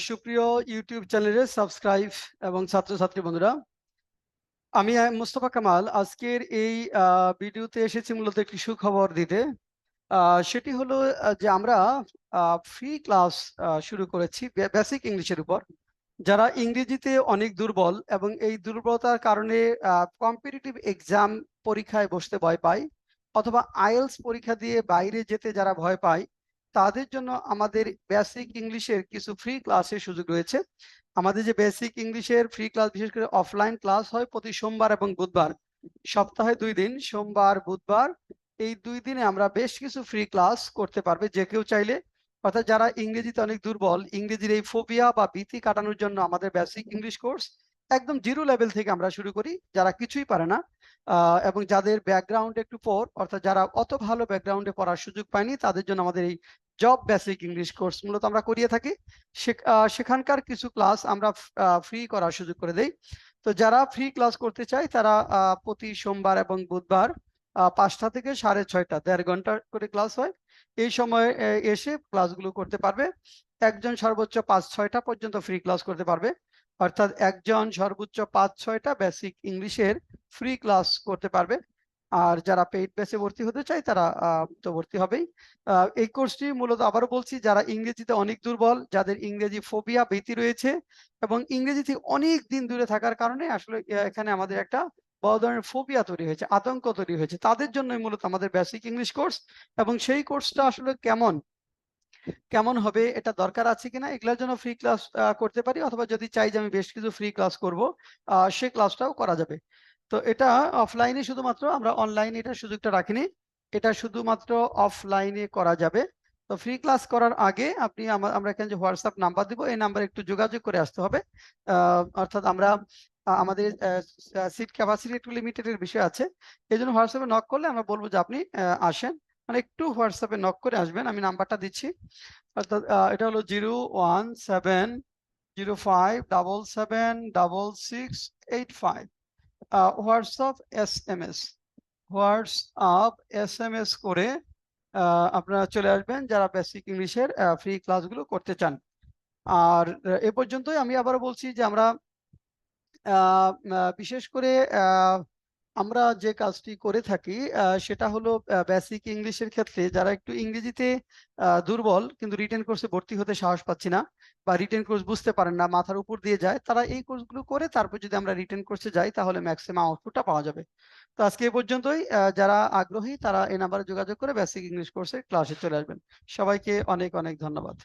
সুপ্রিয় ইউটিউব চ্যানেলের সাবস্ক্রাইব এবং ছাত্রছাত্রী বন্ধুরা, আমি মোস্তফা কামাল আজকের এই ভিডিওতে এসেছি মূলত একটি সুখবর দিতে। সেটি হলো যে আমরা ফ্রি ক্লাস শুরু করেছি বেসিক ইংলিশের উপর। যারা ইংরেজিতে অনেক দুর্বল এবং এই দুর্বলতার কারণে কম্পিটিটিভ এক্সাম পরীক্ষায় বসতে ভয় পায়, অথবা আইএলটিএস পরীক্ষা দিয়ে বাইরে যেতে যারা ভয় পায়, তাদের জন্য আমাদের বেসিক ইংলিশের কিছু ফ্রি ক্লাসের সুযোগ রয়েছে। আমাদের যে বেসিক ইংলিশের ফ্রি ক্লাস, বিশেষ করে অফলাইন ক্লাস হয় প্রতি সোমবার এবং বুধবার। সপ্তাহে 2 দিন, সোমবার বুধবার, এই 2 দিনে আমরা বেশ কিছু ফ্রি ক্লাস করতে পারবে যে কেউ চাইলে। অর্থাৎ যারা ইংরেজিতে অনেক দুর্বল, ইংরেজির এই ফোবিয়া বা ভীতি কাটানোর জন্য আমাদের বেসিক ইংলিশ কোর্স একদম জিরো লেভেল থেকে আমরা শুরু করি, যারা কিছুই পারে না এবং যাদের ব্যাকগ্রাউন্ড একটু পোর, অর্থাৎ যারা অত ভালো ব্যাকগ্রাউন্ডে পড়ার সুযোগ পায়নি, তাদের জন্য আমাদের এই জব বেসিক ইংলিশ কোর্স মূলত আমরা করিয়ে থাকি। সেখানকার কিছু ক্লাস আমরা ফ্রি করার সুযোগ করে দেই। তো যারা ফ্রি ক্লাস করতে চায় তারা প্রতি সোমবার এবং বুধবার 5টা থেকে 6:30, 1.5 ঘন্টা করে ক্লাস হয়। এই সময়ে এসে ক্লাসগুলো করতে পারবে। একজন সর্বোচ্চ 5-6টা পর্যন্ত ফ্রি ক্লাস করতে পারবে। অর্থাৎ একজন সর্বোচ্চ 5-6টা বেসিক ইংলিশের ফ্রি ক্লাস করতে পারবে। আর যারা পেইড ব্যাচে ভর্তি হতে চায় তারা তো ভর্তি হবেই। এই কোর্সটি মূলত আবারও বলছি, যারা ইংরেজিতে অনেক দুর্বল, যাদের ইংরেজি ফোবিয়া ভীতি রয়েছে এবং ইংরেজি থেকে অনেক দিন দূরে থাকার কারণে আসলে এখানে আমাদের একটা বড় ধরনের ফোবিয়া তৈরি হয়েছে, আতঙ্ক তৈরি হয়েছে, তাদের জন্যই মূলত আমাদের বেসিক ইংলিশ কোর্স। এবং সেই কোর্সটা আসলে কেমন হবে, এটা দরকার আছে কিনা, এগুলোর জন্য ফ্রি ক্লাস করতে পারি, অথবা যদি চাই যে আমি বেশ কিছু ফ্রি ক্লাস করব, সেই ক্লাসটাও করা যাবে। তো এটা অফলাইনে শুধুমাত্র, আমরা অনলাইনে এটার সুযোগটা রাখিনি। এটা শুধুমাত্র অফলাইনে করা যাবে। তো ফ্রি ক্লাস করার আগে আপনি আমরা এখানে যে হোয়াটসঅ্যাপ নাম্বার দিব, এই নাম্বারে একটু যোগাযোগ করে আসতে হবে। অর্থাৎ আমরা আমাদের সিট ক্যাপাসিটি একটু লিমিটেডের বিষয় আছে। এই জন্য হোয়াটসঅ্যাপে নক করলে আমরা বলবো যে আপনি আসেন। মানে একটু হোয়াটসঅ্যাপে নক করে আসবেন। আমি নাম্বারটা দিচ্ছি। অর্থাৎ এটা হলো 01705776685। হোয়াটসঅ্যাপ এসএমএস করে আপনারা চলে আসবেন যারা বেসিক ইংলিশের ফ্রি ক্লাসগুলো করতে চান। আর এ পর্যন্তই। আমি আবারও বলছি যে আমরা বিশেষ করে আমরা যে কাজটি করে থাকি সেটা হলো বেসিক ইংলিশের ক্ষেত্রে যারা একটু ইংরেজিতে দুর্বল, কিন্তু রিটেন কোর্সে ভর্তি হতে সাহস পাচ্ছি না, বা রিটেন কোর্স বুঝতে পারেন না, মাথার উপর দিয়ে যায়, তারা এই কোর্সগুলো করে তারপর যদি আমরা রিটেন কোর্সে যাই তাহলে ম্যাক্সিমাম আউটপুটটা পাওয়া যাবে। তো আজকে এ পর্যন্তই। যারা আগ্রহী তারা এই নাম্বারে যোগাযোগ করে বেসিক ইংলিশ কোর্সের ক্লাসে চলে আসবেন। সবাইকে অনেক অনেক ধন্যবাদ।